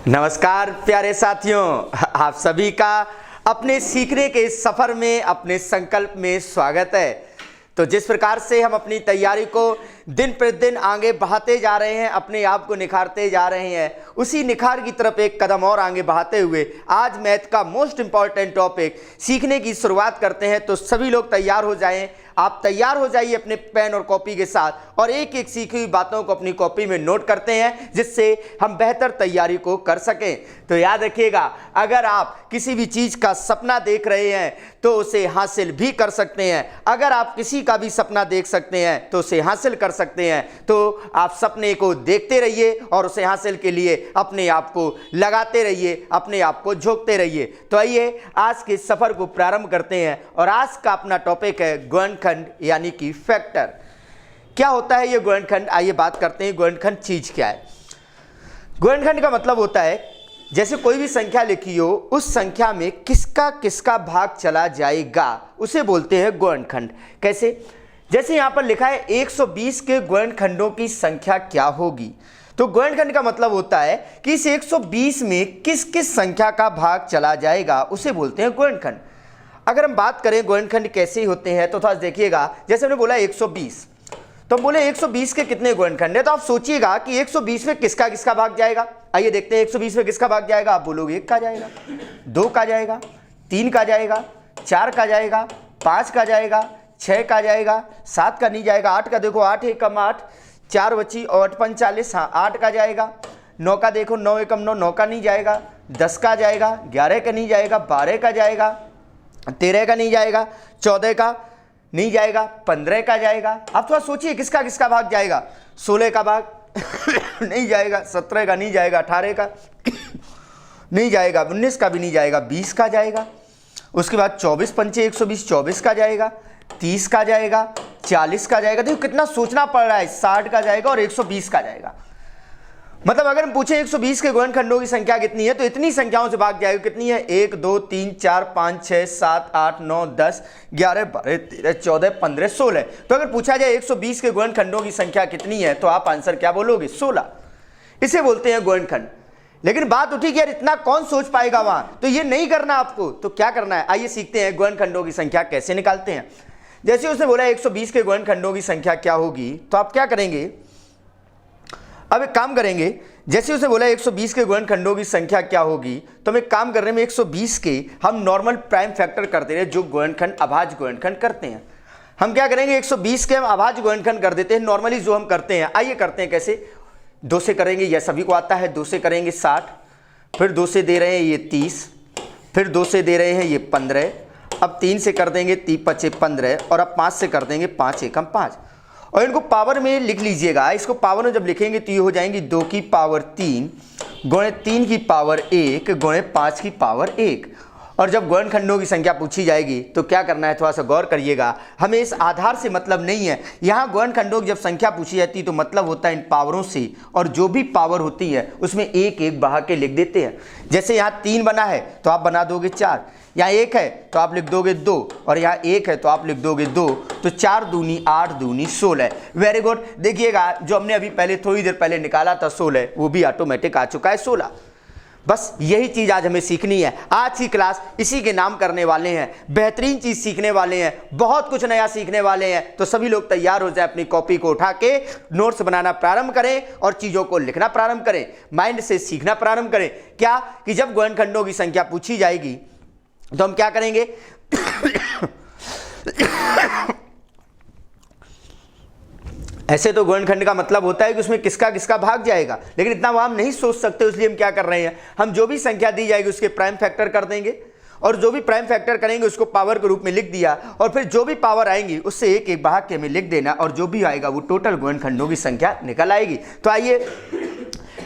नमस्कार प्यारे साथियों, आप सभी का अपने सीखने के सफर में, अपने संकल्प में स्वागत है। तो जिस प्रकार से हम अपनी तैयारी को दिन प्रतिदिन आगे बढ़ाते जा रहे हैं, अपने आप को निखारते जा रहे हैं, उसी निखार की तरफ एक कदम और आगे बढ़ाते हुए आज मैथ का मोस्ट इंपॉर्टेंट टॉपिक सीखने की शुरुआत करते हैं। तो सभी लोग तैयार हो जाएं, आप तैयार हो जाइए अपने पेन और कॉपी के साथ और एक एक सीखी हुई बातों को अपनी कॉपी में नोट करते हैं, जिससे हम बेहतर तैयारी को कर सकें। तो याद रखिएगा, अगर आप किसी भी चीज का सपना देख रहे हैं तो उसे हासिल भी कर सकते हैं। अगर आप किसी का भी सपना देख सकते हैं तो उसे हासिल कर सकते हैं। तो आप सपने को देखते रहिए और उसे हासिल के लिए अपने आप को लगाते रहिए, अपने आप को झोंकते रहिए। तो आइए आज के सफर को प्रारंभ करते हैं और आज का अपना टॉपिक है गुणनखंड यानी कि फैक्टर। क्या होता है ये गुणनखंड, आइए बात करते हैं गुणनखंड चीज क्या है। गुणनखंड का मतलब होता है जैसे कोई भी संख्या लिखी हो, उस संख्या में किसका किसका भाग चला जाएगा उसे बोलते हैं गुणनखंड। कैसे? जैसे यहां पर लिखा है 120 के गुणनखंडों की संख्या क्या होगी। तो गुणनखंड का मतलब होता है कि इस 120 में किस किस संख्या का भाग चला जाएगा उसे बोलते हैं गुणनखंड। अगर हम बात करें गुणनखंड कैसे होते हैं तो थोड़ा देखिएगा। जैसे हमने बोला 120, तो हम बोले 120 के कितने गुणनखंड है, तो आप सोचिएगा कि 120 में किसका किसका भाग जाएगा। आइए देखते हैं 120 में किसका भाग जाएगा। आप बोलोगे 1 का जाएगा, 2 का जाएगा, 3 का जाएगा, 4 का जाएगा, 5 का जाएगा, 6 का जाएगा, 7 का नहीं जाएगा, 8 का देखो 8 एकम 8, 4 बची और 8 45, हाँ 8 का जाएगा, 9 का देखो 9 एकम 9, 9 का नहीं जाएगा, 10 का जाएगा, 11 का नहीं जाएगा, 12 का जाएगा, 13 का नहीं जाएगा, 14 का नहीं जाएगा, 15 का जाएगा। आप थोड़ा सोचिए किसका किसका भाग जाएगा। 16 का भाग नहीं जाएगा, 17 का नहीं जाएगा, 18 का नहीं जाएगा, 19 का भी नहीं जाएगा, 20 का जाएगा। उसके बाद 24 पंचे 120, 24 का जाएगा, 30 का जाएगा, 40 का जाएगा। देखो कितना सोचना पड़ रहा है। 60 का जाएगा और 120 का जाएगा। मतलब अगर हम पूछे 120 के गुणनखंडों की संख्या कितनी है तो इतनी संख्याओं से भाग जाएगा। कितनी है? 1 2 3 4 5 6 7 8 9 10 11 12 13 14 15 16। तो अगर पूछा जाए 120 के गुणनखंडों की संख्या कितनी है तो आप आंसर क्या बोलोगे? 16। इसे बोलते हैं गुणनखंड। लेकिन बात उठी कि यार इतना कौन सोच पाएगा वहां, तो ये नहीं करना आपको। तो क्या करना है, आइए सीखते हैं गुणनखंडों की संख्या कैसे निकालते हैं। जैसे उसने बोला 120 के गुणनखंडों की संख्या क्या होगी, तो आप क्या करेंगे। अब एक काम करेंगे, जैसे उसे बोला 120 के गुणनखंडों की संख्या क्या होगी, तो हम एक काम कर रहे हैं 120 के हम नॉर्मल प्राइम फैक्टर करते रहे जो गुणनखंड अभाज्य गुणनखंड करते हैं। हम क्या करेंगे 120 के हम अभाज्य गुणनखंड कर देते हैं नॉर्मली जो हम करते हैं। आइए करते हैं कैसे। 2 से करेंगे, यह सभी को आता है। 2 से करेंगे 60, फिर 2 से दे रहे हैं ये 30, फिर 2 से दे रहे हैं ये 15, अब 3 से कर देंगे 3 5 15 और अब 5 से कर देंगे 5 एकम 5। और इनको पावर में लिख लीजिएगा। इसको पावर में जब लिखेंगे तो ये हो जाएंगी 2 की पावर 3 गुणे 3 की पावर 1 गुणे 5 की पावर 1। और जब गुणनखंडों की संख्या पूछी जाएगी तो क्या करना है, थोड़ा सा गौर करिएगा। हमें इस आधार से मतलब नहीं है। यहाँ गुणनखंडों की जब संख्या पूछी जाती है तो मतलब होता है इन पावरों से, और जो भी पावर होती है उसमें एक एक बढ़ा के लिख देते हैं। जैसे यहाँ 3 बना है तो आप बना दोगे 4, यहाँ 1 है तो आप लिख दोगे 2, और यहाँ 1 है तो आप लिख दोगे 2। तो 4 दूनी 8 दूनी 16। Very good. देखिएगा जो हमने अभी पहले थोड़ी देर पहले निकाला था 16, वो भी ऑटोमेटिक आ चुका है 16। बस यही चीज आज हमें सीखनी है। आज की क्लास इसी के नाम करने वाले हैं, बेहतरीन चीज सीखने वाले हैं, बहुत कुछ नया सीखने वाले हैं। तो सभी लोग तैयार हो जाए, अपनी कॉपी को उठा के नोट्स बनाना प्रारंभ करें और चीजों को लिखना प्रारंभ करें, माइंड से सीखना प्रारंभ करें। क्या कि जब गुणनखंडों की संख्या पूछी जाएगी तो हम क्या करेंगे ऐसे तो गुणनखंड का मतलब होता है कि उसमें किसका किसका भाग जाएगा, लेकिन इतना वो हम नहीं सोच सकते। इसलिए हम क्या कर रहे हैं, हम जो भी संख्या दी जाएगी उसके प्राइम फैक्टर कर देंगे, और जो भी प्राइम फैक्टर करेंगे उसको पावर के रूप में लिख दिया, और फिर जो भी पावर आएंगी उससे एक एक भाग के हमें लिख देना, और जो भी आएगा वो टोटल गुणनखंडों की संख्या निकल आएगी। तो आइए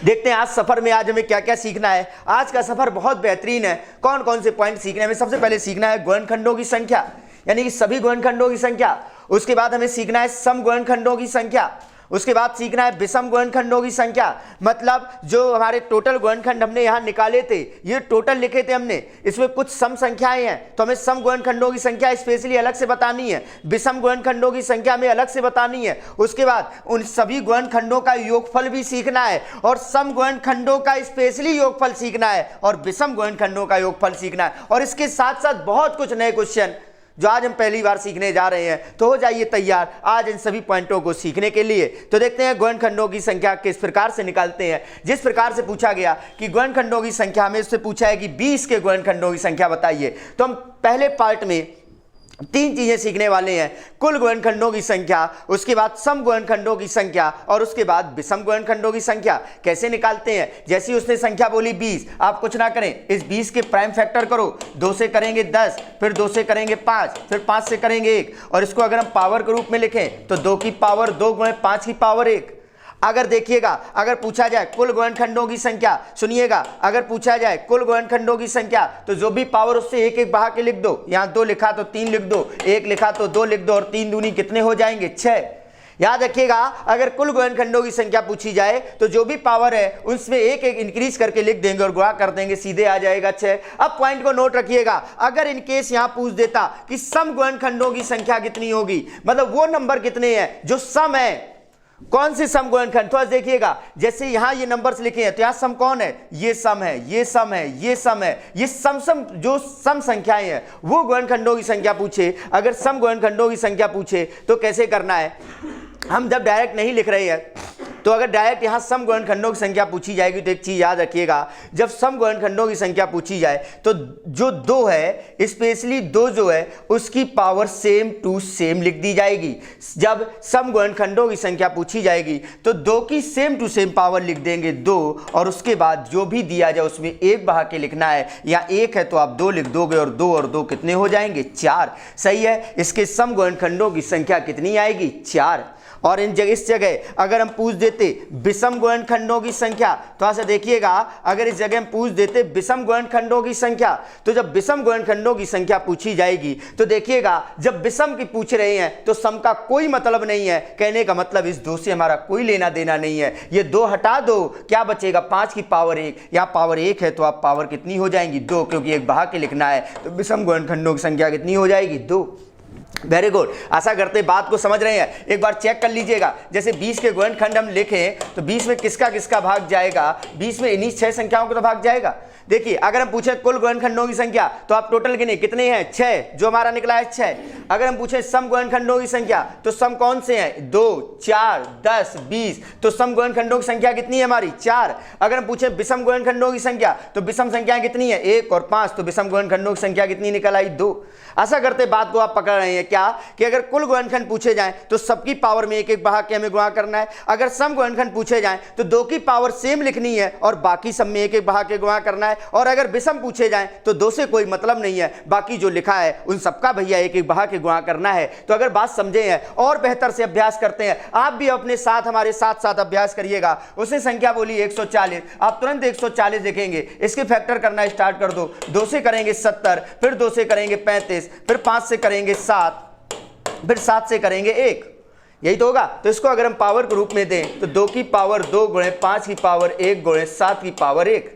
देखते हैं आज सफर में आज हमें क्या क्या सीखना है। आज का सफर बहुत बेहतरीन है। कौन कौन से पॉइंट सीखने हैं? हमें सबसे पहले सीखना है गुणनखंडों की संख्या, यानी कि सभी गुणनखंडों की संख्या। उसके बाद हमें सीखना है सम गुणनखंडों की संख्या। उसके बाद सीखना है विषम गुणनखंडों की संख्या, मतलब जो हमारे टोटल गुणनखंड हमने यहाँ निकाले थे, ये टोटल लिखे थे हमने, इसमें कुछ सम संख्याएं हैं तो हमें सम गुणनखंडों की संख्या स्पेशली अलग से बतानी है, विषम गुणनखंडों की संख्या हमें अलग से बतानी है। उसके बाद उन सभी गुणनखंडों का योगफल भी सीखना है और सम गुणनखंडों का स्पेशली योगफल सीखना है और विषम गुणनखंडों का योगफल सीखना है। और इसके साथ साथ बहुत कुछ नए क्वेश्चन जो आज हम पहली बार सीखने जा रहे हैं, तो हो जाइए तैयार आज इन सभी पॉइंटों को सीखने के लिए। तो देखते हैं गुणनखंडों की संख्या किस प्रकार से निकालते हैं। जिस प्रकार से पूछा गया कि गुणनखंडों की संख्या, हमें उससे पूछा है कि 20 के गुणनखंडों की संख्या बताइए, तो हम पहले पार्ट में 3 चीजें सीखने वाले हैं, कुल गुणनखंडों की संख्या, उसके बाद सम गुणनखंडों की संख्या और उसके बाद विषम गुणनखंडों की संख्या कैसे निकालते हैं। जैसे उसने संख्या बोली 20, आप कुछ ना करें, इस 20 के प्राइम फैक्टर करो, 2 से करेंगे 10, फिर 2 से करेंगे 5, फिर 5 से करेंगे 1, और इसको अगर हम पावर के रूप में लिखें तो 2 की पावर 2 गुणे 5 की पावर 1। अगर देखिएगा, अगर पूछा जाए कुल गुणनखंडों की संख्या, सुनिएगा, अगर पूछा जाए कुल गुणनखंडों की संख्या तो जो भी पावर उससे एक एक बहा के लिख दो। यहाँ 2 लिखा तो 3 लिख दो, 1 लिखा तो 2 लिख दो, और 3 दूनी कितने हो जाएंगे 6। याद रखिएगा, अगर कुल गुणनखंडों की संख्या पूछी जाए तो जो भी पावर है उसमें एक एक इंक्रीज करके लिख देंगे और गुणा कर देंगे, सीधे आ जाएगा 6। अब पॉइंट को नोट रखिएगा, अगर इनकेस यहां पूछ देता कि सम गुणनखंडों की संख्या कितनी होगी, मतलब वो नंबर कितने हैं जो सम है, कौन से सम गुणनखंड, तो देखिएगा जैसे यहां ये नंबर्स लिखे हैं तो यहां सम कौन है, ये सम है, ये सम है, ये सम है, ये सम जो सम संख्याएं हैं वो गुणनखंडों की संख्या पूछे, अगर सम गुणनखंडों की संख्या पूछे तो कैसे करना है। हम जब डायरेक्ट नहीं लिख रहे हैं तो अगर डायरेक्ट यहां सम गुणनखंडों की संख्या पूछी जाएगी तो एक चीज याद रखिएगा, जब सम गुणनखंडों की संख्या पूछी जाए तो जो 2 है, स्पेशली 2 जो है उसकी पावर सेम टू सेम लिख दी जाएगी। जब सम गुणनखंडों की संख्या पूछी जाएगी तो 2 की सेम टू सेम पावर लिख देंगे 2, और उसके बाद जो भी दिया जाए उसमें 1 बहा के लिखना है। या 1 है तो आप 2 लिख दोगे और 2 कितने हो जाएंगे 4। सही है, इसके सम गुणनखंडों की संख्या कितनी आएगी 4। और इस जगह अगर हम पूछ देते विषम गुणनखंडों की संख्या, तो ऐसा देखिएगा, अगर इस जगह हम पूछ देते विषम गुणनखंडों की संख्या, तो जब विषम गुणनखंडों की संख्या पूछी जाएगी तो देखिएगा जब विषम की पूछ रहे हैं तो सम का कोई मतलब नहीं है, कहने का मतलब इस 2 से हमारा कोई लेना देना नहीं है। ये 2 हटा दो, क्या बचेगा 5 की पावर 1, या पावर 1 है तो आप पावर कितनी हो जाएंगी 2, क्योंकि 1 बहा के लिखना है, तो विषम गुणनखंडों की संख्या कितनी हो जाएगी 2। वेरी गुड, आशा करते बात को समझ रहे हैं। एक बार चेक कर लीजिएगा, जैसे 20 के गुणनखंड हम लिखें तो 20 में किसका किसका भाग जाएगा, 20 में इन्हीं 6 संख्याओं को तो भाग जाएगा। देखिए अगर हम पूछे कुल गुणनखंडों की संख्या तो आप टोटल गिने कितने हैं 6, जो हमारा निकला है 6। अगर हम पूछे सम गुणनखंडों की संख्या तो सम कौन से हैं 2, 4, 10, 20, तो सम गुणनखंडों की संख्या कितनी है हमारी 4। अगर हम पूछे विषम गुणनखंडों की संख्या तो विषम संख्याएं कितनी है 1 और 5, तो विषम गुणनखंडों की संख्या कितनी निकल आई 2। आशा करते बात को आप पकड़ रहे हैं क्या, कि अगर कुल गुणनखंड पूछे जाएं तो सबकी पावर में एक एक बहा के हमें गुणा करना है। अगर सम गुणनखंड पूछे जाएं तो 2 की पावर सेम लिखनी है और बाकी सब में एक एक बहा के गुणा करना है। और अगर विषम पूछे जाएं तो 2 से कोई मतलब नहीं है, बाकी जो लिखा है उन सबका भैया एक एक बहा के गुणा करना है। तो अगर बात समझे हैं और बेहतर से अभ्यास करते हैं, आप भी अपने साथ हमारे साथ साथ अभ्यास करिएगा। उसने संख्या बोली 140, आप तुरंत 140 लिखेंगे, इसके फैक्टर करना स्टार्ट कर दो। 2 से करेंगे 70, फिर 2 से करेंगे 35, फिर 5 से करेंगे 7, फिर 7 से करेंगे 1, यही तो होगा। तो इसको अगर हम पावर के रूप में दें तो 2 की पावर 2 गुणे 5 की पावर 1 गुणे 7 की पावर 1।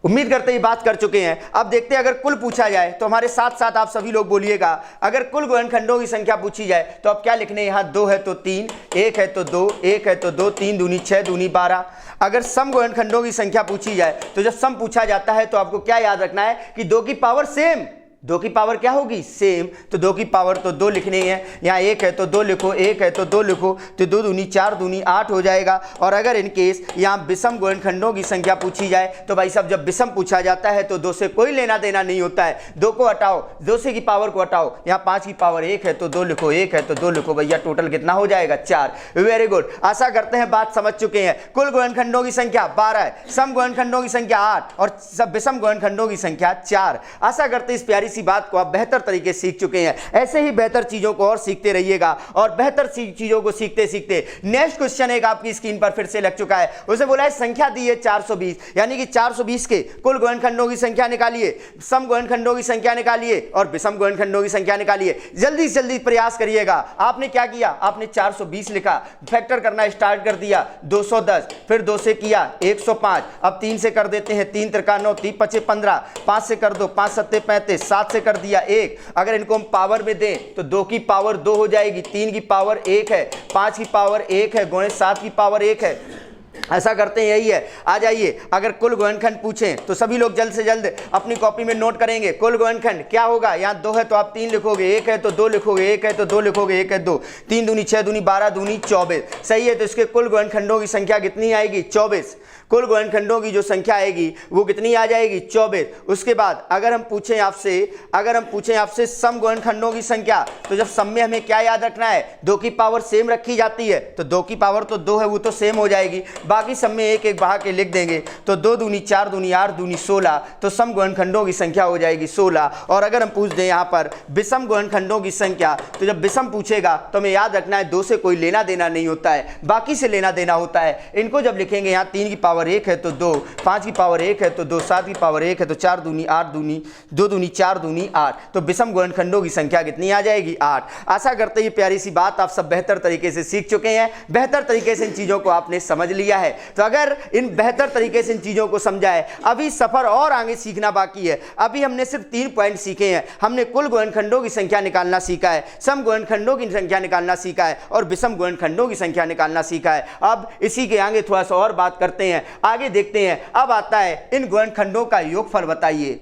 उम्मीद करते ही बात कर चुके हैं। अब देखते हैं अगर कुल पूछा जाए तो हमारे साथ साथ आप सभी लोग बोलिएगा, अगर कुल गुणनखंडों की संख्या पूछी जाए तो अब क्या लिखने, यहाँ 2 है तो 3, 1 है तो 2, 1 है तो 2, 3 दूनी 6 दूनी 12। अगर सम गुणनखंडों की संख्या पूछी जाए तो जब सम पूछा जाता है तो आपको क्या याद रखना है कि 2 की पावर सेम, 2 की पावर क्या होगी सेम, तो 2 की पावर तो 2 लिखनी है। यहाँ 1 है तो 2 लिखो, 1 है तो 2 लिखो, तो 2 दूनी 4 दूनी 8 हो जाएगा। और अगर इनकेस यहाँ विषम गुणनखंडों की संख्या पूछी जाए तो भाई साहब जब विषम पूछा जाता है तो 2 से कोई लेना देना नहीं होता है, 2 को हटाओ, 2 से की पावर को हटाओ, यहाँ 5 की पावर 1 है तो 2 लिखो, 1 है तो 2 लिखो, भैया टोटल कितना हो जाएगा 4। वेरी गुड, आशा करते हैं बात समझ चुके हैं। कुल गुणनखंडों की संख्या 12 है, सम गुणनखंडों की संख्या 8 और सब विषम गुणनखंडों की संख्या 4। आशा करते इस प्यारी प्यारी सी बात को आप बेहतर तरीके से सीख चुके हैं। ऐसे ही बेहतर चीजों को और सीखते रहिएगा और बेहतर चीजों को सीखते सीखते नेक्स्ट क्वेश्चन एक आपकी स्क्रीन पर फिर से लग चुका है। उसे बोला है संख्या दी है 420, यानी कि 420 के कुल गुणनखंडों की संख्या निकालिए, सम गुणनखंडों की संख्या निकालिए और विषम गुणनखंडों की संख्या निकालिए। जल्दी से जल्दी प्रयास करिएगा। आपने क्या किया, आपने 420 लिखा, फैक्टर करना स्टार्ट कर दिया, 210, फिर 2 से किया 105, अब 3 से कर देते हैं, 3 त्रिका 9, 3 पचे 15, 5 से कर दो, 5 सत्ते 35, 7 से कर दिया 1। अगर इनको हम पावर में दें तो 2 की पावर 2 हो जाएगी, 3 की पावर 1 है, 5 की पावर 1 है, गुणे 7 की पावर 1 है। ऐसा करते हैं, यही है। आ जाइए, अगर कुल गुणनखंड पूछें तो सभी लोग जल्द से जल्द अपनी कॉपी में नोट करेंगे। कुल गुणनखंड क्या होगा, यहाँ 2 है तो आप 3 लिखोगे, 1 है तो 2 लिखोगे, 1 है तो 2 लिखोगे, 1 है 2, 3 दूनी 6 दूनी 12 दूनी 24। सही है, तो इसके कुल गुणनखंडों की संख्या कितनी आएगी, 24। कुल गुणनखंडों की जो संख्या आएगी वो कितनी आ जाएगी, 24। उसके बाद अगर हम पूछें आपसे सम गुणनखंडों की संख्या, तो जब सम में हमें क्या याद रखना है, 2 की पावर सेम रखी जाती है, तो 2 की पावर तो 2 है वो तो सेम हो जाएगी, बाकी सब में एक एक बढ़ा के लिख देंगे, तो 2 दूनी 4 दूनी 8 दूनी 16, तो सम गुणनखंडों की संख्या हो जाएगी 16। और अगर हम पूछ दें यहाँ पर विषम गुणनखंडों की संख्या, तो जब विषम पूछेगा तो हमें याद रखना है 2 से कोई लेना देना नहीं होता है, बाकी से लेना देना होता है। इनको जब लिखेंगे, यहाँ 3 की पावर 1 है तो 2, 5 की पावर 1 है तो 2, 7 की पावर 1 है तो 4 दूनी 8 दूनी 2 दूनी 4 दूनी 8, तो विषम गुणनखंडों की संख्या कितनी आ जाएगी, 8। आशा करते हैं प्यारी सी बात आप सब बेहतर तरीके से सीख चुके हैं, बेहतर तरीके से इन चीजों को आपने समझ लिया है। तो अगर इन बेहतर तरीके से इन चीजों को समझा है, अभी सफर और आगे सीखना बाकी है। अभी हमने सिर्फ 3 पॉइंट सीखे हैं। हमने कुल गुणनखंडों की संख्या निकालना सीखा है, सम गुणनखंडों की संख्या निकालना सीखा है और विषम गुणनखंडों की संख्या निकालना सीखा है। अब इसी के आगे थोड़ा सा और बात करते हैं, आगे देखते हैं। अब आता है इन गुणनखंडों का योगफल बताइए।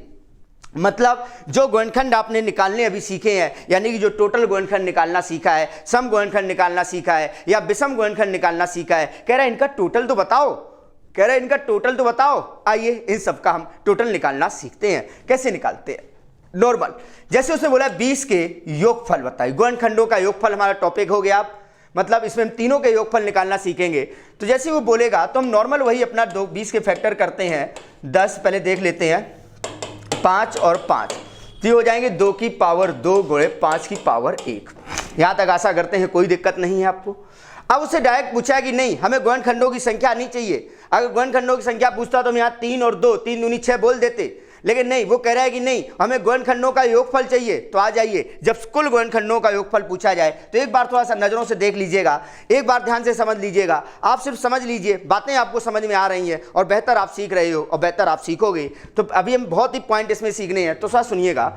मतलब जो गुणनखंड आपने निकालने अभी सीखे हैं, यानी कि जो टोटल गुणनखंड निकालना सीखा है, सम गुणनखंड निकालना सीखा है या विषम गुणनखंड निकालना सीखा है, कह रहा है इनका टोटल तो बताओ, आइए इन सब का हम टोटल निकालना सीखते हैं। कैसे निकालते हैं, नॉर्मल, जैसे उसने बोला 20 के योगफल बताइए। गुणनखंडों का योगफल हमारा टॉपिक हो गया। मतलब इसमें हम तीनों के योगफल निकालना सीखेंगे। तो जैसे वो बोलेगा तो हम नॉर्मल वही अपना 20 के फैक्टर करते हैं। 10 पहले देख लेते हैं, 5 और 5 तो हो जाएंगे 2 की पावर 2 गुणे 5 की पावर 1। यहाँ तक आशा करते हैं कोई दिक्कत नहीं है आपको। अब उससे डायरेक्ट पूछा कि नहीं हमें गुणनखंडों की संख्या नहीं चाहिए। अगर गुणनखंडों की संख्या पूछता तो हम यहाँ 3 और 2, 3 दूनी 6 बोल देते, लेकिन नहीं, वो कह रहा है कि नहीं हमें गुणनखंडों का योगफल चाहिए। तो आ जाइए, जब कुल गुणनखंडों का योगफल पूछा जाए तो एक बार थोड़ा सा नजरों से देख लीजिएगा, एक बार ध्यान से समझ लीजिएगा। आप सिर्फ समझ लीजिए, बातें आपको समझ में आ रही हैं और बेहतर आप सीख रहे हो और बेहतर आप सीखोगे। तो अभी हम बहुत ही पॉइंट इसमें सीखने हैं, तो थोड़ा सुनिएगा।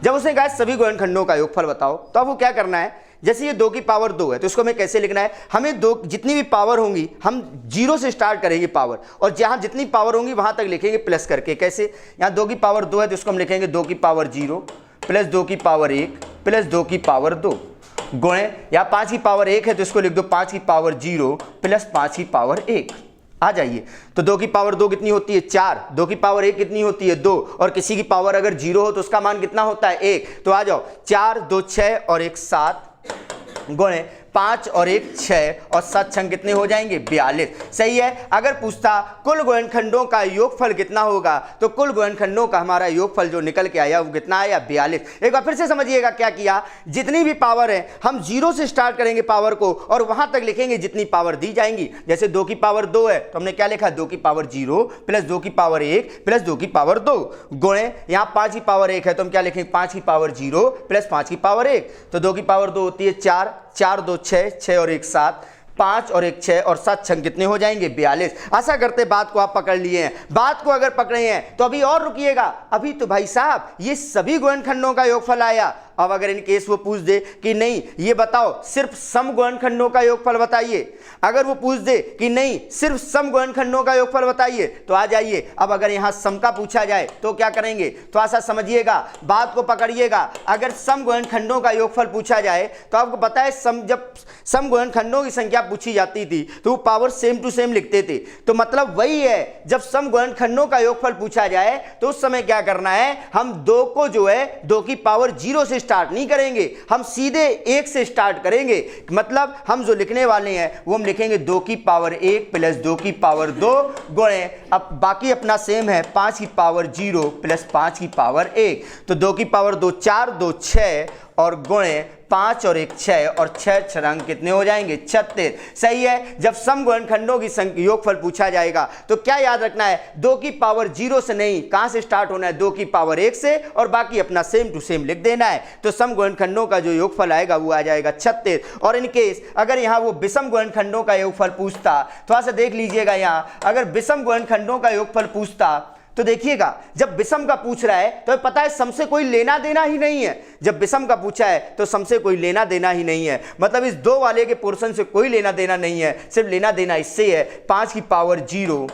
जब उसने कहा सभी गुणनखंडों का योगफल बताओ, तो अब वो क्या करना है, जैसे ये 2 की पावर 2 है तो इसको हमें कैसे लिखना है, हमें 2 जितनी भी पावर होंगी हम 0 से स्टार्ट करेंगे पावर, और जहां जितनी पावर होंगी वहां तक लिखेंगे प्लस करके। कैसे, यहाँ 2 की पावर 2 है तो इसको हम लिखेंगे 2 की पावर 0 प्लस 2 की पावर 1 प्लस 2 की पावर 2 गुणे, यहाँ 5 की पावर 1 है तो इसको लिख दो 5 की पावर 0 प्लस 5 की पावर 1। आ जाइए, तो 2 की पावर 2 कितनी होती है, 4, 2 की पावर 1 कितनी होती है, 2, और किसी की पावर अगर 0 हो तो उसका मान कितना होता है, 1। तो आ जाओ, 4 2 6 और 1 7 गुणे 5 और 1 6 और 7 छंग कितने हो जाएंगे, 42। सही है। अगर पूछता कुल गुणनखंडों का योगफल कितना होगा, तो कुल गुणनखंडों का हमारा योगफल जो निकल के आया वो कितना आया, 42। एक बार फिर से समझिएगा क्या किया, जितनी भी पावर है हम 0 से स्टार्ट करेंगे पावर को और वहां तक लिखेंगे जितनी पावर दी जाएंगी। जैसे 2 की पावर 2 है तो हमने क्या लिखा, 2 की पावर 0 प्लस 2 की पावर 1 प्लस 2 की पावर 2 गुणे, यहाँ 5 की पावर 1 है तो हम क्या लिखेंगे, 5 की पावर 0 प्लस 5 की पावर 1। तो 2 की पावर 2 होती है 4, 4 2 6, 6 और 1 7, 5 और 1 6 और 7 छंग कितने हो जाएंगे, 42। आशा करते बात को आप पकड़ लिए हैं। बात को अगर पकड़े हैं तो अभी और रुकिएगा, अभी तो भाई साहब ये सभी गुणनखंडों का योगफल आया। अब अगर इन केस वो पूछ दे कि नहीं ये बताओ सिर्फ सम गुणनखंडों का योगफल बताइए, अगर वो पूछ दे कि नहीं सिर्फ सम गुणनखंडों का योगफल बताइए, तो आ जाइए। अब अगर यहां सम का पूछा जाए तो क्या करेंगे, थोड़ा सा समझिएगा, बात को पकड़िएगा। अगर सम गुणनखंडों का योगफल पूछा जाए तो आपको पता है जब सम गुणनखंडों की संख्या पूछी जाती थी तो वो पावर सेम टू सेम लिखते थे। तो मतलब वही है, जब सम गुणनखंडों का योगफल पूछा जाए तो उस समय क्या करना है, हम 2 को जो है 2 की पावर 0 से स्टार्ट नहीं करेंगे, हम सीधे 1 से स्टार्ट करेंगे। मतलब हम जो लिखने वाले हैं वो हम लिखेंगे 2 की पावर 1 प्लस 2 की पावर 2 गुणे, अब बाकी अपना सेम है 5 की पावर 0 प्लस 5 की पावर 1। तो 2 की पावर 2 4, 2 6 और गुणे 5 और 1 6 और 6 छरंग कितने हो जाएंगे 36। सही है। जब सम गुणनखंडों की योगफल पूछा जाएगा तो क्या याद रखना है, 2 की पावर 0 से नहीं, कहां से स्टार्ट होना है 2 की पावर 1 से और बाकी अपना सेम टू सेम लिख देना है। तो सम गुणनखंडों का जो योगफल आएगा वो आ जाएगा 36। और इन केस अगर यहां वो विषम गुणनखंडों का योगफल पूछता, थोड़ा सा देख लीजिएगा, यहां अगर विषम गुणनखंडों का योगफल पूछता तो देखिएगा जब विषम का पूछ रहा है तो पता है सम से कोई लेना देना ही नहीं है। जब विषम का पूछा है तो सम से कोई लेना देना ही नहीं है, मतलब इस 2 वाले के पोर्शन से कोई लेना देना नहीं है, सिर्फ लेना देना इससे है 5 की पावर 0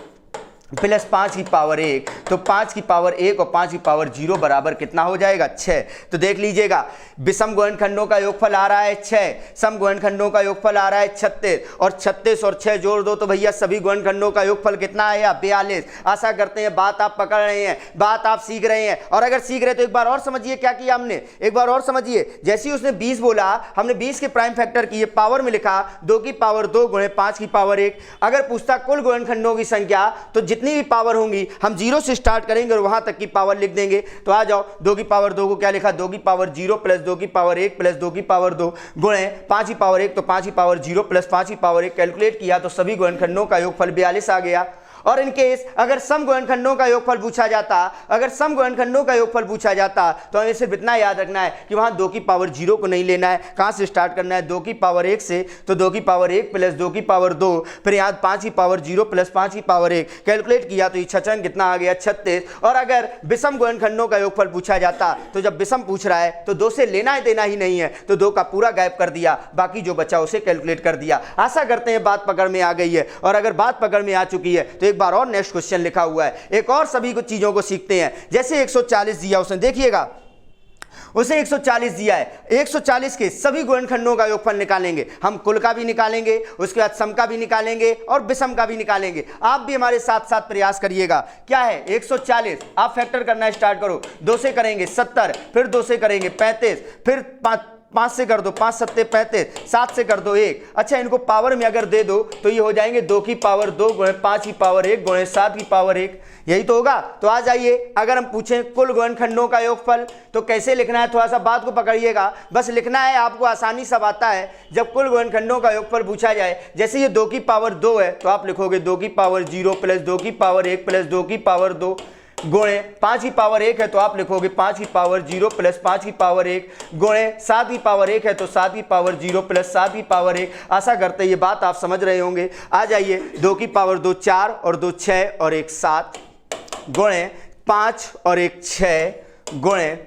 प्लस 5 की पावर 1। तो 5 की पावर 1 और 5 की पावर 0 बराबर कितना हो जाएगा 6। तो देख लीजिएगा विषम गुणनखंडों का योगफल आ रहा है 6, सम गुणनखंडों का योगफल आ रहा है 36 और 36 और 6 जोड़ दो तो भैया सभी गुणनखंडों का योगफल कितना आया 42। आशा करते हैं बात आप पकड़ रहे हैं, बात आप सीख रहे हैं। और अगर सीख रहे तो एक बार और समझिए क्या किया हमने, एक बार और समझिए। जैसे ही उसने 20 बोला हमने 20 के प्राइम फैक्टर किए, पावर में लिखा 2 की पावर 2 गुणे 5 की पावर 1। अगर पूछता कुल गुणनखंडों की संख्या तो जितनी भी पावर होंगी हम 0 से स्टार्ट करेंगे और वहां तक की पावर लिख देंगे। तो आ जाओ 2 की पावर 2 को क्या लिखा 2 की पावर 0 प्लस 2 की पावर 1 प्लस 2 की पावर 2 गुणे 5 की पावर 1, तो 5 की पावर 0 प्लस 5 की पावर 1 कैलकुलेट किया तो सभी गुणनखंडों का योगफल 42 आ गया। और इन केस अगर सम गुणनखंडों का योगफल पूछा जाता, अगर सम गुणनखंडों का योगफल पूछा जाता तो हमें सिर्फ इतना याद रखना है कि वहां 2 की पावर 0 को नहीं लेना है, कहां से स्टार्ट करना है 2 की पावर 1 से। तो 2 की पावर 1 प्लस 2 की पावर 2, फिर यहाँ 5 की पावर 0 प्लस 5 की पावर 1 कैलकुलेट किया तो ये छचंग कितना आ गया 36। और अगर विषम गुणनखंडों का योगफल पूछा जाता तो जब विषम पूछ रहा है तो 2 से लेना देना ही नहीं है, तो 2 का पूरा गायब कर दिया, बाकी जो बचा उसे कैलकुलेट कर दिया। आशा करते हैं बात पकड़ में आ गई है। और अगर बात पकड़ में आ चुकी है तो एक बार और नेक्स्ट क्वेश्चन लिखा हुआ है, एक और सभी कुछ चीजों को सीखते हैं। जैसे 140 दिया उसने, देखिएगा उसे 140 दिया है, 140 के सभी गुणनखंडों का योगफल निकालेंगे। हम कुल का भी निकालेंगे, उसके बाद सम का भी निकालेंगे और विषम का भी निकालेंगे। आप भी हमारे साथ साथ प्रयास करिएगा। क्या है 140, आप फैक्टर करना स्टार्ट करो। 2 से करेंगे 70, फिर 2 से करेंगे 35, फिर 5 से कर दो 5 सत्ते 35, 7 से कर दो 1। अच्छा इनको पावर में अगर दे दो तो ये हो जाएंगे 2 की पावर 2 गुणे 5 की पावर 1 गुणे 7 की पावर 1, यही तो होगा। तो आ जाइए, अगर हम पूछें कुल गुणनखंडों का योगफल तो कैसे लिखना है, थोड़ा सा बात को पकड़िएगा। बस लिखना है, आपको आसानी सब आता है। जब कुल गुणनखंडों का योगफल पूछा जाए, जैसे ये 2 की पावर 2 है तो आप लिखोगे 2 की पावर 0 प्लस 2 की पावर 1 प्लस 2 की पावर 2 गुणे 5 की पावर 1 है तो आप लिखोगे 5 की पावर 0 प्लस 5 की पावर 1 गुणे 7 की पावर 1 है तो 7 की पावर 0 प्लस 7 की पावर 1। आशा करते हैं ये बात आप समझ रहे होंगे। आ जाइए 2 की पावर 2 4 और 2 6 और 1 7 गुणे 5 और 1 6 गुणे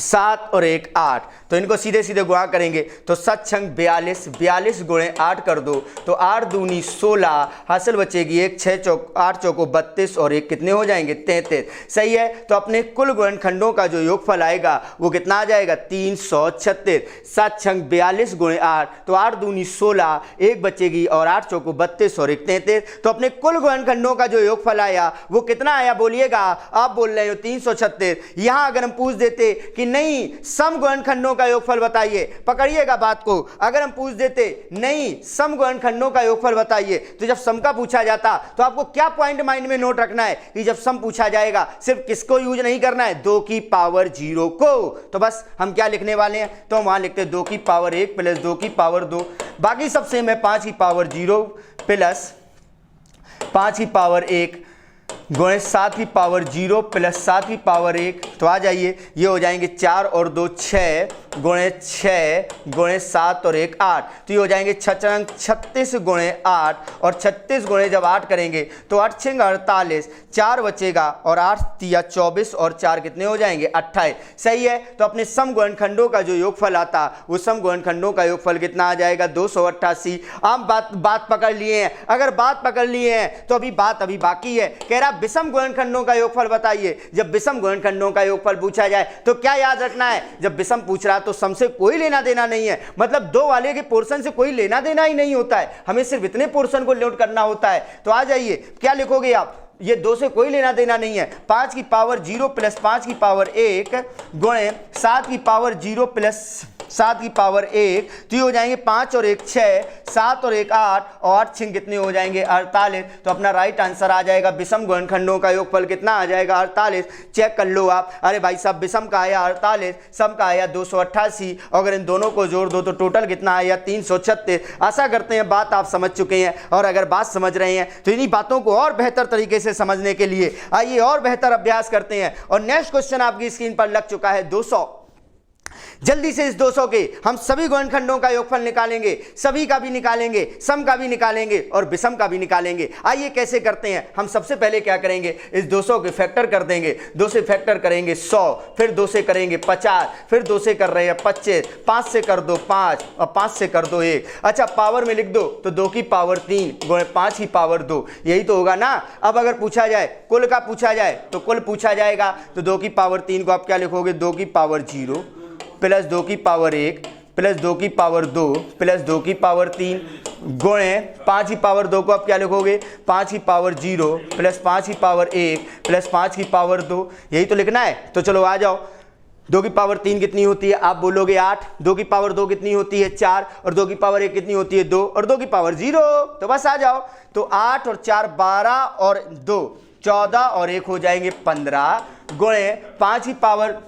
7 और 1 8। तो इनको सीधे सीधे गुणा करेंगे तो 7 छंग 42, 42 गुणे 8 कर दो तो 8 दूनी 16, हासिल बचेगी 1, 6 चौक 8 चौको 32 और 1 कितने हो जाएंगे 33। सही है। तो अपने कुल गुणनखंडों का जो योगफल आएगा वो कितना आ जाएगा 336। 7 छंग 42 गुणे 8 तो 8 दूनी 16, 1 बचेगी और 8 चौको 32 और 1 33। तो अपने कुल गुणनखंडों का जो योगफल आया वो कितना आया बोलिएगा, आप बोल रहे हो 336। यहां अगर हम पूछ देते कि नहीं सम गुणनखंडों का योगफल बताइए, पकड़िएगा बात को, अगर हम पूछ देते नहीं सम गुणनखंडों का योगफल बताइए तो जब सम का पूछा जाता तो आपको क्या पॉइंट माइंड में नोट रखना है कि जब सम पूछा जाएगा सिर्फ किसको यूज नहीं करना है 2 की पावर 0 को। तो बस हम क्या लिखने वाले हैं, तो हम वहां लिखते हैं 2 की पावर 1 प्लस 2 की पावर 2, बाकी सब सेम है 5 की पावर 0 प्लस 5 की पावर 1 गुणे 7 की पावर 0 प्लस 7 की पावर 1। तो आ जाइए ये हो जाएंगे 4 और 2 6 गुणे 6 गुणे 7 और 1 8। तो ये हो जाएंगे 36 गुणे 8 और 36 गुणे जब 8 करेंगे तो 8 6 48, 4 बचेगा और 8 तिया 24 और 4 कितने हो जाएंगे 28। सही है। तो अपने सम गुणनखंडों का जो योगफल आता वो सम गुणनखंडों का योगफल कितना आ जाएगा 288। आप बात पकड़ लिए हैं, अगर बात पकड़ लिए हैं तो बात अभी बाकी है। कह रहा विषम गुणनखंडों का योगफल बताइए। जब विषम गुणनखंडों का योगफल पूछा जाए तो क्या याद रखना है, जब विषम पूछ रहा तो सम से कोई लेना देना नहीं है, मतलब 2 वाले के पोर्शन से कोई लेना देना ही नहीं होता है, हमें सिर्फ इतने पोर्शन को नोट करना होता है। तो आ जाइए क्या लिखोगे आप ये 2 से कोई लेना देना नहीं है। 5 की पावर 0 प्लस 5 की पावर 1 गुणे 7 की पावर 0 प्लस 7 की पावर 1, तो ये हो जाएंगे 5 और 1 6, 7 और 1 8, और 8 6 कितने हो जाएंगे 48। तो अपना राइट आंसर आ जाएगा विषम गुणनखंडों का योगफल कितना आ जाएगा 48। चेक कर लो आप। अरे भाई साहब विषम का आया 48, सम का आया 288, अगर इन दोनों को जोड़ दो तो टोटल कितना आया 336। आशा करते हैं बात आप समझ चुके हैं, और अगर बात समझ रहे हैं तो इन्हीं बातों को और बेहतर तरीके से समझने के लिए आइए और बेहतर अभ्यास करते हैं। और नेक्स्ट क्वेश्चन आपकी स्क्रीन पर लग चुका है 200। जल्दी से इस 200 के हम सभी गुणनखंडों का योगफल निकालेंगे, सभी का भी निकालेंगे, सम का भी निकालेंगे और विषम का भी निकालेंगे। आइए कैसे करते हैं। हम सबसे पहले क्या करेंगे, इस 200 के फैक्टर कर देंगे। 2 से फैक्टर करेंगे 100, फिर 2 से करेंगे 50, फिर 2 से कर रहे हैं 25, 5 से कर दो 5 और 5 से कर दो 1। अच्छा पावर में लिख दो तो 2 की पावर 3 गुणे 5 की पावर 2, यही तो होगा ना। अब अगर पूछा जाए कुल का पूछा जाए तो कुल पूछा जाएगा, तो 2 की पावर 3 को आप क्या लिखोगे 2 की पावर 0 प्लस 2 की पावर 1 प्लस 2 की पावर 2 प्लस 2 की पावर 3 गुणे 5 की पावर 2 को आप क्या लिखोगे 5 की पावर 0 प्लस 5 की पावर 1 प्लस 5 की पावर 2, यही तो लिखना है। तो चलो आ जाओ। 2 की पावर 3 कितनी होती है, आप बोलोगे 8। 2 की पावर 2 कितनी होती है 4, और 2 की पावर 1 कितनी होती है 2, और 2 की पावर 0। तो बस आ जाओ। तो 8 और 4 12 और 2 14 और 1 हो जाएंगे 15 गुणे 5 की पावर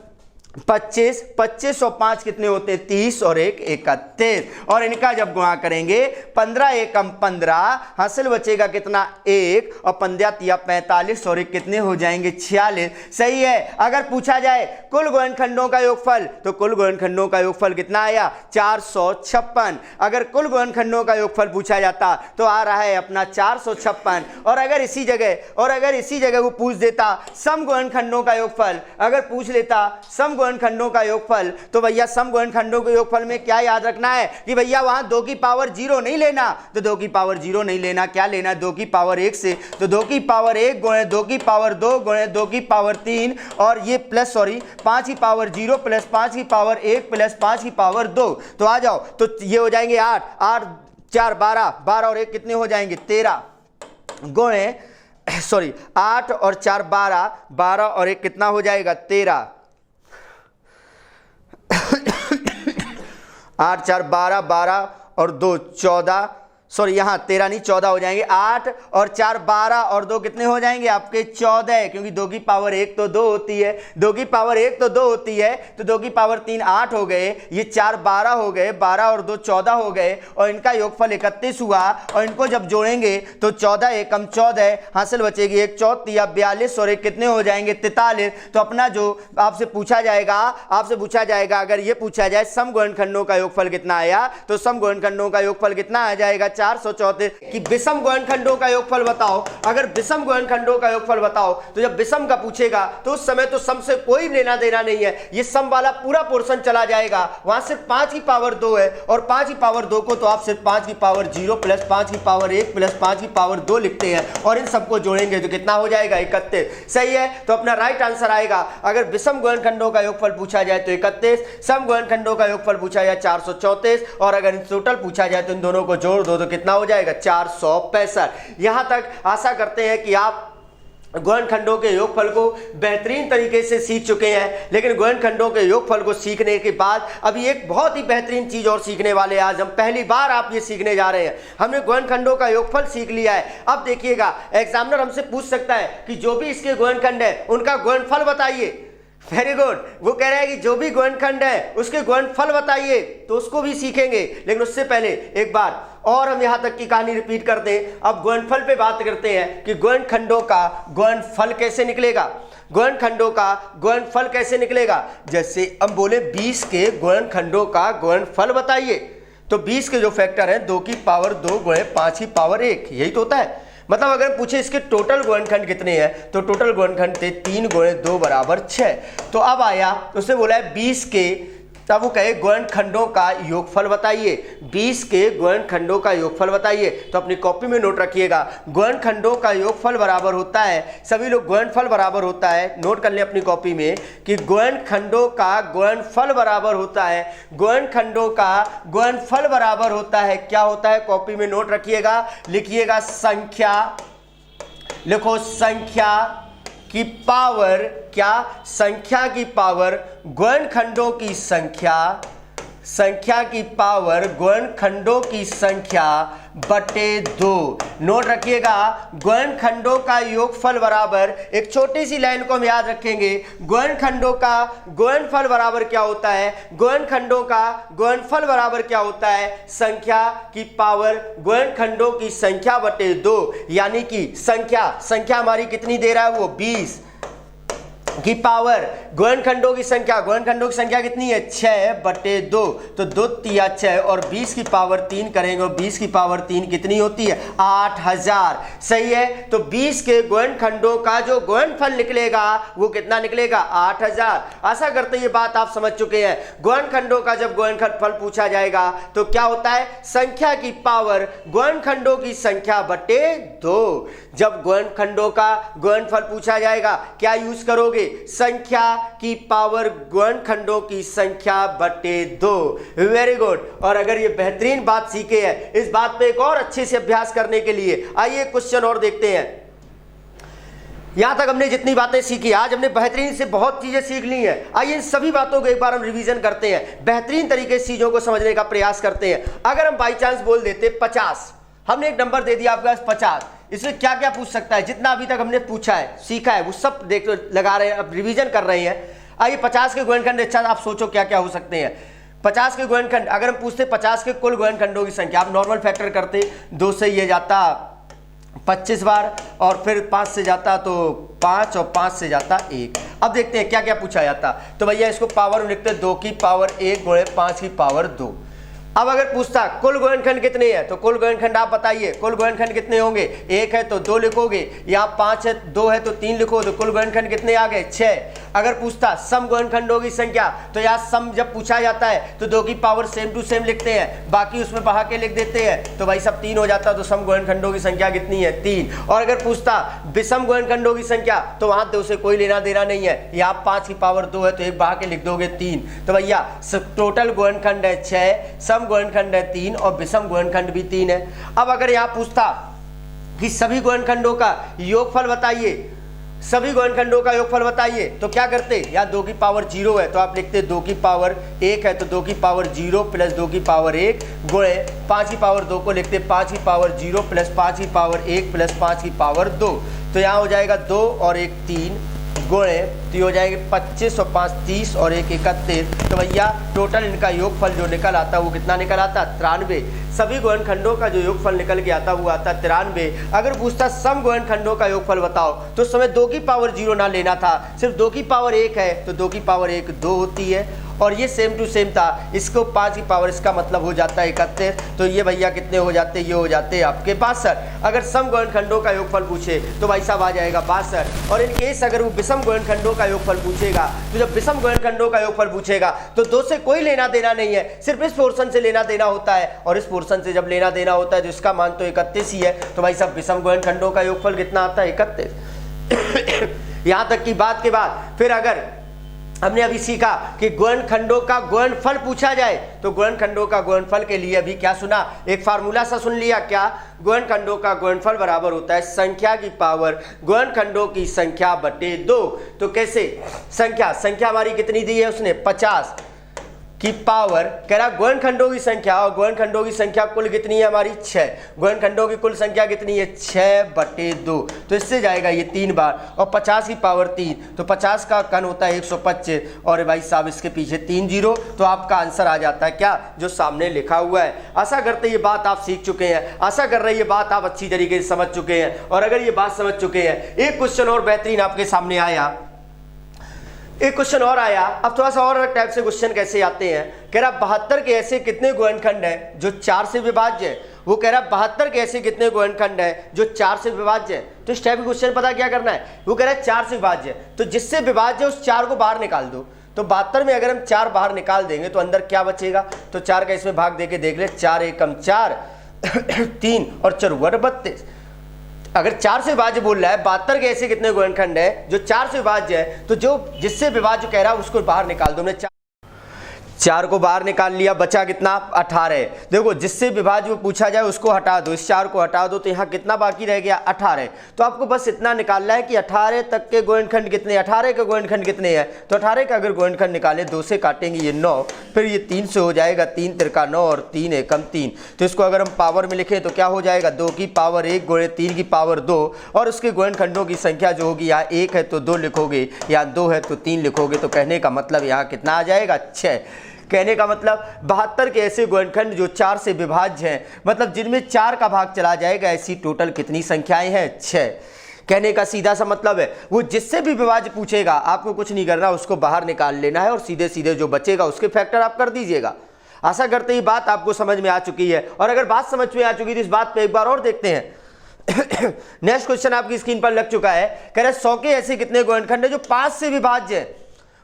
25, 25 और 5 कितने होते हैं 30 और 1 31, और इनका जब गुणा करेंगे 15 एकम 15, हासिल बचेगा कितना 1, और 15 या 45 और 1 कितने हो जाएंगे 46। सही है। अगर पूछा जाए कुल गुणनखंडों का योगफल, तो कुल गुणनखंडों का योगफल कितना आया 456। अगर कुल गुणनखंडों का योगफल पूछा जाता तो आ रहा है अपना 456। और अगर इसी जगह वो पूछ देता सम गुणनखंडों का योगफल, अगर पूछ लेता सम गुणनखंडों का योगफल, तो भैया सम गुणनखंडों के योगफल में क्या याद रखना है कि भैया वहां 2 की पावर 0 नहीं लेना। तो 2 की पावर 0 नहीं लेना, क्या लेना 2 की पावर 1 से। तो 2 की पावर 1 गुणे 2 की पावर 2 गुणे 2 की पावर 3, और ये प्लस 5 की पावर 0 प्लस 5 की पावर 1 प्लस 5 की पावर 2। तो आ जाओ। तो ये हो जाएंगे 8 8 4 12 12 और 1 कितने हो जाएंगे 13 गुणे 8 और 4 12 12 और 1 कितना हो जाएगा 13। 8 4 12 12 और 2 14, यहाँ 13 नहीं 14 हो जाएंगे। 8 और 4 12 और 2 कितने हो जाएंगे आपके 14, क्योंकि 2 की पावर 1 तो 2 होती है, 2 की पावर 1 तो 2 होती है। तो 2 की पावर 3 8 हो गए, ये 4 12 हो गए, 12 और 2 14 हो गए, और इनका योगफल 31 हुआ। और इनको जब जोड़ेंगे तो 14 एकम 14, हासिल बचेगी 1 4 या 42 और 1 कितने हो जाएंगे 43। तो अपना जो आपसे पूछा जाएगा अगर ये पूछा जाए सम गुणनखंडों का योगफल कितना आया, तो सम गुणनखंडों का योगफल कितना आ जाएगा 434। कि विषम गुणनखंडों का योगफल बताओ। अगर विषम गुणनखंडों का योगफल बताओ तो जब विषम का पूछेगा तो उस समय तो सम से कोई लेना देना नहीं है, ये सम वाला पूरा पोर्शन चला जाएगा। वहां सिर्फ 5 की पावर 2 है, और 5 की पावर 2 को तो आप सिर्फ 5 की पावर 0 प्लस 5 की पावर 1 प्लस 5 की पावर 2 लिखते हैं, और इन सबको जोड़ेंगे तो कितना हो जाएगा 31। सही है। तो अपना राइट आंसर आएगा, अगर विषम गुणनखंडों का योगफल पूछा जाए तो 31, सम गुणनखंडों का योगफल पूछा जाए 434, और अगर टोटल पूछा जाए तो इन दोनों को जोड़ दो तो कितना हो जाएगा 465। यहां तक आशा करते हैं कि आप गुणनखंडों के योगफल को बेहतरीन तरीके से सीख चुके हैं। लेकिन गुणनखंडों के योगफल को सीखने के बाद अभी एक बहुत ही बेहतरीन चीज और सीखने वाले हैं। आज हम पहली बार आप ये सीखने जा रहे हैं। हमने गुणनखंडों का योगफल सीख लिया है। अब देखिएगा एग्जामिनर हमसे पूछ सकता है कि जो भी इसके गुणनखंड है उनका गुणनफल बताइए। Very good. वो कह रहे हैं कि जो भी गुणनखंड है उसके गुणनफल बताइए, तो उसको भी सीखेंगे। लेकिन उससे पहले एक बार और हम यहां तक की कहानी रिपीट करते हैं। अब गुणनफल पे बात करते हैं कि गुणनखंडों का गुणनफल कैसे निकलेगा। गुणनखंडों का गुणनफल कैसे निकलेगा, जैसे हम बोले 20 के गुणनखंडों का गुणनफल बताइए, तो 20 के जो फैक्टर है 2 की पावर 2 गुणे 5 की पावर 1, यही तो होता है। मतलब अगर पूछे इसके टोटल गुणनखंड कितने हैं, तो टोटल गुणनखंड थे 3 गुणे 2 बराबर 6। तो अब आया उसने बोला है 20 के, तब वो कहे गुणनखंडों का योगफल बताइए। 20 के गुणनखंडों का योगफल बताइए। तो अपनी कॉपी में नोट रखिएगा, गुणनखंडों का योगफल बराबर होता है, सभी लोग गुणनफल बराबर होता है, नोट कर लें अपनी कॉपी में कि गुणनखंडों का गुणनफल बराबर होता है। गुणनखंडों का गुणनफल बराबर होता है, क्या होता है, कॉपी में नोट रखिएगा, लिखिएगा संख्या लिखो संख्या की पावर, क्या, संख्या की पावर गुणनखंडों की संख्या, संख्या की पावर गुणनखंडों की संख्या बटे 2। नोट रखिएगा, गुणनखंडों का योगफल बराबर, एक छोटी सी लाइन को हम याद रखेंगे, गुणनखंडों का गुणनफल बराबर क्या होता है, गुणनखंडों का गुणनफल बराबर क्या होता है, संख्या की पावर गुणनखंडों की संख्या बटे 2। यानी कि संख्या हमारी कितनी दे रहा है, वो 20 की पावर गुणनखंडों की संख्या कितनी है, 6 बटे 2। तो 2 तिया 6 और 20 की पावर 3 करेंगे, और 20 की पावर 3 कितनी होती है, 8000। सही है। तो 20 के गुणनखंडों का जो गुणनफल निकलेगा वो कितना निकलेगा, 8000। आशा करते ये बात आप समझ चुके हैं। गुणनखंडों का जब गुणनफल पूछा जाएगा तो क्या होता है, संख्या की पावर गुणनखंडों की संख्या बटे 2। जब गुणनखंडों का गुणनफल पूछा जाएगा क्या यूज करोगे, संख्या की पावर गुणनखंडों की संख्या बटे 2। Very good. और अगर ये बेहतरीन बात सीखे हैं, इस बात पे एक और अच्छे से अभ्यास करने के लिए आइए क्वेश्चन और देखते हैं। यहां तक हमने जितनी बातें सीखी, आज हमने बेहतरीन से बहुत चीजें सीख ली हैं। आइए इन सभी बातों को एक बार हम रिवीजन करते हैं, बेहतरीन तरीके से चीजों को समझने का प्रयास करते हैं। अगर हम बाई चांस बोल देते 50, हमने एक नंबर दे दिया आपके पास 50, इसमें क्या क्या पूछ सकता है, जितना अभी तक हमने पूछा है, सीखा है, वो सब देख लगा रहे हैं, अब रिवीजन कर रहे हैं। आइए 50 के गुणनखंड, अच्छा आप सोचो क्या क्या हो सकते हैं। 50 के गुणनखंड, अगर हम पूछते 50 के कुल गुणनखंडों की संख्या, आप नॉर्मल फैक्टर करते, 2 से ये जाता 25 बार, और फिर 5 से जाता तो 5, और 5 से जाता 1। अब देखते हैं क्या क्या पूछा जाता। तो भैया इसको पावर में लिखते 2 की पावर 1 गुणे 5 की पावर 2। अब अगर पूछता कुल गुणनखंड कितने हैं, तो कुल गुणनखंड आप बताइए, कुल गुणनखंड कितने होंगे, 1 है तो 2 लिखोगे, यहाँ 5 है 2 है तो 3 लिखो, तो कुल गुणनखंड कितने आ गए, 6। अगर पूछता सम गुणनखंडों की संख्या, तो यहाँ सम जब पूछा जाता है तो 2 की पावर सेम टू सेम लिखते हैं, बाकी उसमें बढ़ा के लिख देते हैं, तो भाई सब 3 हो जाता, तो सम गुणनखंडों की संख्या कितनी है, 3। और अगर पूछता विषम गुणनखंडों की संख्या, तो वहां 2 से कोई लेना देना नहीं है, यहाँ 5 की पावर 2 है तो 1 बढ़ा के लिख दोगे 3। तो भैया टोटल गुणनखंड है 6, सम गुणनखंड है 3, और विषम गुणनखंड भी 3 है। अब अगर यहाँ पूछता कि सभी गुणनखंडों का योगफल बताइए, सभी गुणनखंडों का योगफल बताइए, तो क्या करते, या 2 की पावर 0 है तो आप लिखते 2 की पावर 1 है तो 2 की पावर 0 प्लस 2 की पावर 1 गुणे 5 की पावर 2 को लिखते 5 की पावर 0 प्लस 5 की पावर 1 प्लस 5 की पावर 2। तो यहाँ हो जाएगा 2 और 1 3 गुणे, तो ये हो जाएंगे 25 और 5 30 और 1 31। तो भैया टोटल इनका योगफल जो निकल आता वो कितना निकल आता, 93। सभी गुणनखंडों का जो योगफल निकल के आता वो आता 93। अगर पूछता सम गुणनखंडों का योगफल बताओ, तो उस समय 2 की पावर 0 ना लेना था, सिर्फ 2 की पावर 1 है तो 2 की पावर 1 2 होती है, और ये सेम टू सेम था, इसको 5 की पावर, इसका मतलब हो जाता है 31। तो ये भैया कितने हो जाते, ये हो जाते हैं आपके 62। अगर सम गुणनखंडों का योगफल पूछे तो भाई साहब आ जाएगा 62। और इन केस अगर वो विषम गुणनखंडों का योगफल पूछेगा, तो जब विषम गुणनखंडों का योगफल पूछेगा तो 2 से कोई लेना देना नहीं है, सिर्फ इस पोर्शन से लेना देना होता है, और इस पोर्शन से जब लेना देना होता है तो इसका मान तो 31 ही है। तो भाई साहब विषम गुणनखंडों का योगफल कितना आता है, 31। यहां तक की बात के बाद फिर अगर हमने अभी सीखा कि गुणनखंडों का गुणनफल पूछा जाए, तो गुणनखंडों का गुणनफल के लिए अभी क्या सुना, एक फार्मूला सा सुन लिया, क्या, गुणनखंडों का गुणनफल बराबर होता है संख्या की पावर गुणनखंडों की संख्या बटे 2। तो कैसे, संख्या हमारी कितनी दी है उसने, 50 की पावर, कह रहा गुणनखंडों की संख्या, और गुणनखंडों की संख्या कुल कितनी है हमारी, 6। गुणनखंडों की कुल संख्या कितनी है, 6 बटे 2। तो इससे जाएगा ये 3 बार, और 50 की पावर 3, तो 50 का कन होता है 125, और भाई साहब इसके पीछे 3 0, तो आपका आंसर आ जाता है क्या, जो सामने लिखा हुआ है। आशा करते ये बात आप सीख चुके हैं, आशा कर रहे ये बात आप अच्छी तरीके से समझ चुके हैं। और अगर ये बात समझ चुके हैं, एक क्वेश्चन और बेहतरीन आपके सामने आया, एक क्वेश्चन और आया। अब थोड़ा सा और अलग टाइप से क्वेश्चन कैसे आते हैं, कह रहा 72 के ऐसे कितने गुणनखंड हैं जो 4 से विभाज्य है। वो कह रहा 72 के ऐसे कितने गुणनखंड हैं जो 4 से विभाज्य है। तो इस टाइप के क्वेश्चन पता क्या करना है, वो कह रहा है 4 से विभाज्य है, तो जिससे विभाज्य उस 4 को बाहर निकाल दो। तो 72 में अगर हम 4 बाहर निकाल देंगे तो अंदर क्या बचेगा, तो 4 का इसमें भाग देके देख ले, 4 एकम 4 3 और 4 32। अगर 4 से विभाज्य बोल रहा है, 72 के ऐसे कितने गुणनखंड है जो 4 से विभाज्य है, तो जो जिससे विभाज्य कह रहा है उसको बाहर निकाल दो। 4 को बाहर निकाल लिया, बचा कितना 18। देखो जिससे विभाज्य पूछा जाए उसको हटा दो, इस 4 को हटा दो, तो यहाँ कितना बाकी रह गया 18। तो आपको बस इतना निकालना है कि 18 तक के गुणनखंड कितने, 18 के गुणनखंड कितने हैं। तो 18 का अगर गुणनखंड निकाले 2 से काटेंगे ये 9, फिर ये 3 से हो जाएगा, 3 तिरका 9 और 3 एकम 3। तो इसको अगर हम पावर में लिखें तो क्या हो जाएगा 2 की पावर 1 गुणे 3 की पावर 2, और उसके गुणनखंडों की संख्या जो होगी, यहाँ 1 है तो 2 लिखोगे, यहाँ 2 है तो 3 लिखोगे। तो कहने का मतलब यहाँ कितना आ जाएगा 6। कहने का मतलब 72 के ऐसे गुणनखंड जो 4 से विभाज्य हैं, मतलब जिनमें 4 का भाग चला जाएगा, ऐसी टोटल कितनी संख्याएं हैं 6। कहने का सीधा सा मतलब है वो जिससे भी विभाज्य पूछेगा आपको कुछ नहीं करना, उसको बाहर निकाल लेना है और सीधे सीधे जो बचेगा उसके फैक्टर आप कर दीजिएगा। आशा करते ही बात आपको समझ में आ चुकी है, और अगर बात समझ में आ चुकी तो इस बात पे एक बार और देखते हैं। नेक्स्ट क्वेश्चन आपकी स्क्रीन पर लग चुका है, कह रहे 100 के ऐसे कितने गुणनखंड है जो 5 से विभाज्य है।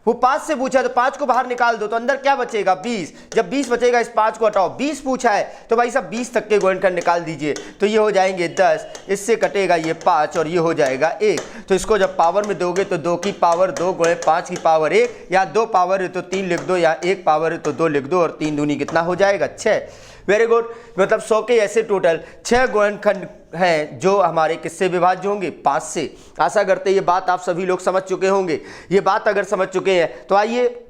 वो 5 से पूछा तो 5 को बाहर निकाल दो, तो अंदर क्या बचेगा 20। जब 20 बचेगा इस 5 को हटाओ, 20 पूछा है तो भाई साहब 20 तक के गुणनखंड निकाल दीजिए, तो ये हो जाएंगे 10, इससे कटेगा ये 5 और ये हो जाएगा 1। तो इसको जब पावर में दोगे तो 2 की पावर 2 गुणे 5 की पावर 1, या 2 पावर है तो 3 लिख दो, या 1 पावर है तो 2 लिख दो, और 3 दूनी कितना हो जाएगा 6। Very good. मतलब 100 के ऐसे टोटल 6 गुणनखंड हैं जो हमारे किससे विभाज्य होंगे 5 से। आशा करते ये बात आप सभी लोग समझ चुके होंगे। ये बात अगर समझ चुके हैं तो आइए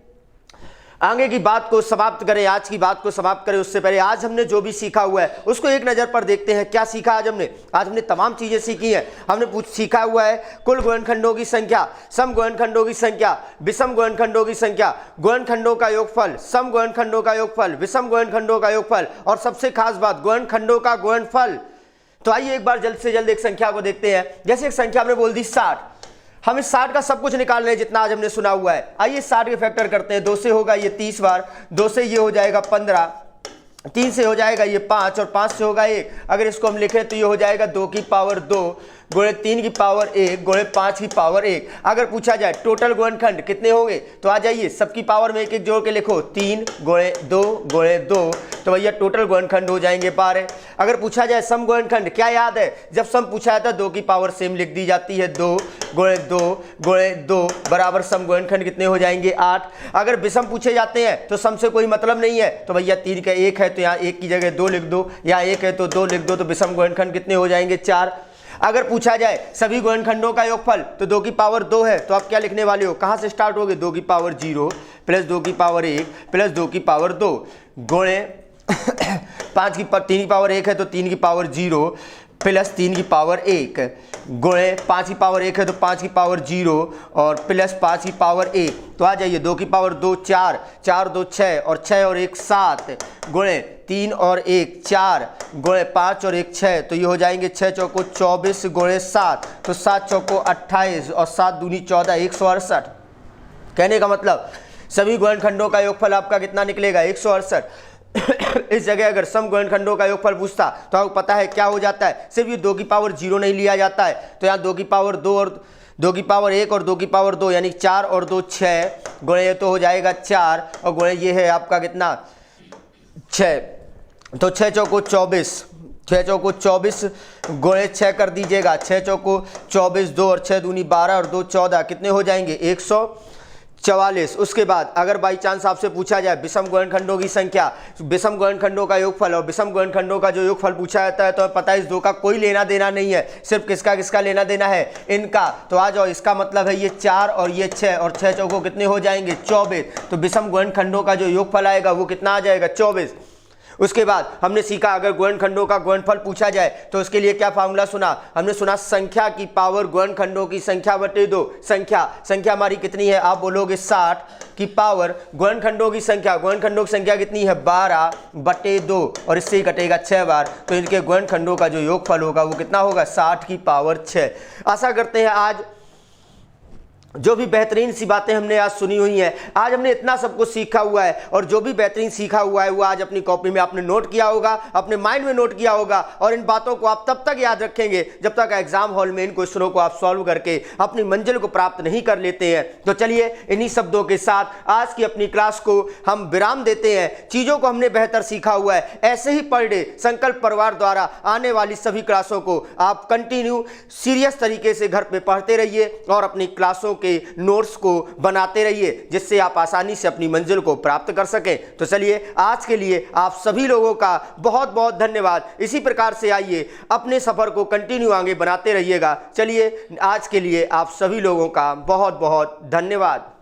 आगे की बात को समाप्त करें, आज की बात को समाप्त करें। उससे पहले आज हमने जो भी सीखा हुआ है उसको एक नज़र पर देखते हैं। क्या सीखा आज हमने तमाम चीज़ें सीखी हैं। हमने सीखा हुआ है कुल गुणनखंडों की संख्या, सम गुणनखंडों की संख्या, विषम गुणनखंडों की संख्या, गुणनखंडों का योगफल, सम गुणनखंडों का योगफल, विषम गुणनखंडों का योगफल, और सबसे खास बात गुणनखंडों का गुणनफल। तो आइए एक बार जल्द से जल्द एक संख्या को देखते हैं। जैसे एक संख्या हमने बोल दी 60, हम इस 60 का सब कुछ निकाल रहे हैं जितना आज हमने सुना हुआ है। आइए 60 के फैक्टर करते हैं। 2 से होगा ये 30 बार, 2 से ये हो जाएगा 15, 3 से हो जाएगा ये 5, और 5 से होगा 1। अगर इसको हम लिखें तो ये हो जाएगा 2 की पावर 2 गुणे 3 की पावर 1 गुणे 5 की पावर 1। अगर पूछा जाए टोटल गुणनखंड कितने होंगे तो आ जाइए सबकी पावर में एक एक जोड़ के लिखो, 3 गुणे 2 गुणे 2, तो भैया टोटल गुणनखंड हो जाएंगे 12। अगर पूछा जाए सम गुणनखंड, क्या याद है जब सम पूछा जाता है 2 की पावर सेम लिख दी जाती है, 2 गुणे 2 गुणे 2 बराबर सम गुणनखंड कितने हो जाएंगे 8। अगर विषम पूछे जाते हैं तो सम से कोई मतलब नहीं है, तो भैया 3 का 1 है तो यहाँ 1 की जगह 2 लिख दो, यहाँ 1 है तो 2 लिख दो, तो विषम गुणनखंड कितने हो जाएंगे 4। अगर पूछा जाए सभी गुणनखंडों का योगफल तो 2 की पावर 2 है, तो आप क्या लिखने वाले हो, कहाँ से स्टार्ट होगे, 2 की पावर 0 प्लस 2 की पावर 1 प्लस 2 की पावर 2 गुणे 3 की पावर 1 है तो 3 की पावर 0 प्लस 3 की पावर 1 गुणे 5 की पावर 1 है तो 5 की पावर 0 और प्लस 5 की पावर 1। तो आ जाइए 2 की पावर 2 4, 4 2 6 और 6 और 1 7 गुणे 3 और 1 4 गुणे 5 और 1 6, तो ये हो जाएंगे 6 चौको 24 गुणे 7, तो 7 चौको 28 और 7 दूनी 14, 168। कहने का मतलब सभी गुणनखंडों का योगफल आपका कितना निकलेगा 168। इस जगह अगर सम गुणनखंडों का योगफल पूछता तो आपको पता है क्या हो जाता है, सिर्फ ये 2 की पावर 0 नहीं लिया जाता है, तो यहाँ 2 की पावर 2 और 2 की पावर 1 और 2 की पावर 2 यानी 4 और 2 6 गुणे ये तो हो जाएगा 4 और गुणे ये है आपका कितना 6, तो 6 चौको 24, 6 चौको 24 गुणे 6 कर दीजिएगा, 6 चौको 24 2 और 6 दूनी 12 और 2 14 कितने हो जाएंगे 144। उसके बाद अगर बाई चांस आपसे पूछा जाए विषम गुणनखंडों की संख्या, विषम गुणनखंडों का योगफल, और विषम गुणनखंडों का जो योगफल पूछा जाता है तो पता है इस 2 का कोई लेना देना नहीं है, सिर्फ किसका किसका लेना देना है इनका। तो आ जाओ, इसका मतलब है ये 4 और ये 6 और 6 चौको कितने हो जाएंगे 24, तो विषम गुणनखंडों का जो योगफल आएगा वो कितना आ जाएगा 24। उसके बाद हमने सीखा अगर गुणनखंडों का गुणनफल पूछा जाए तो उसके लिए क्या फार्मूला सुना, हमने सुना संख्या की पावर गुणनखंडों की संख्या बटे 2। संख्या हमारी कितनी है, आप बोलोगे 60 की पावर गुणनखंडों की संख्या कितनी है 12 बटे 2 और इससे ही कटेगा 6 बार, तो इनके गुणनखंडों का जो योगफल होगा वो कितना होगा 60 की पावर 6। आशा करते हैं आज जो भी बेहतरीन सी बातें हमने आज सुनी हुई हैं, आज हमने इतना सब कुछ सीखा हुआ है, और जो भी बेहतरीन सीखा हुआ है वो आज अपनी कॉपी में आपने नोट किया होगा, अपने माइंड में नोट किया होगा, और इन बातों को आप तब तक याद रखेंगे जब तक एग्जाम हॉल में इन क्वेश्चनों को आप सॉल्व करके अपनी मंजिल को प्राप्त नहीं कर लेते हैं। तो चलिए इन्हीं शब्दों के साथ आज की अपनी क्लास को हम विराम देते हैं। चीज़ों को हमने बेहतर सीखा हुआ है, ऐसे ही पर डे संकल्प परिवार द्वारा आने वाली सभी क्लासों को आप कंटिन्यू सीरियस तरीके से घर पर पढ़ते रहिए और अपनी क्लासों के नोट्स को बनाते रहिए, जिससे आप आसानी से अपनी मंजिल को प्राप्त कर सकें। तो चलिए, आज के लिए आप सभी लोगों का बहुत बहुत धन्यवाद। इसी प्रकार से आइए अपने सफ़र को कंटिन्यू आगे बनाते रहिएगा। चलिए, आज के लिए आप सभी लोगों का बहुत बहुत धन्यवाद।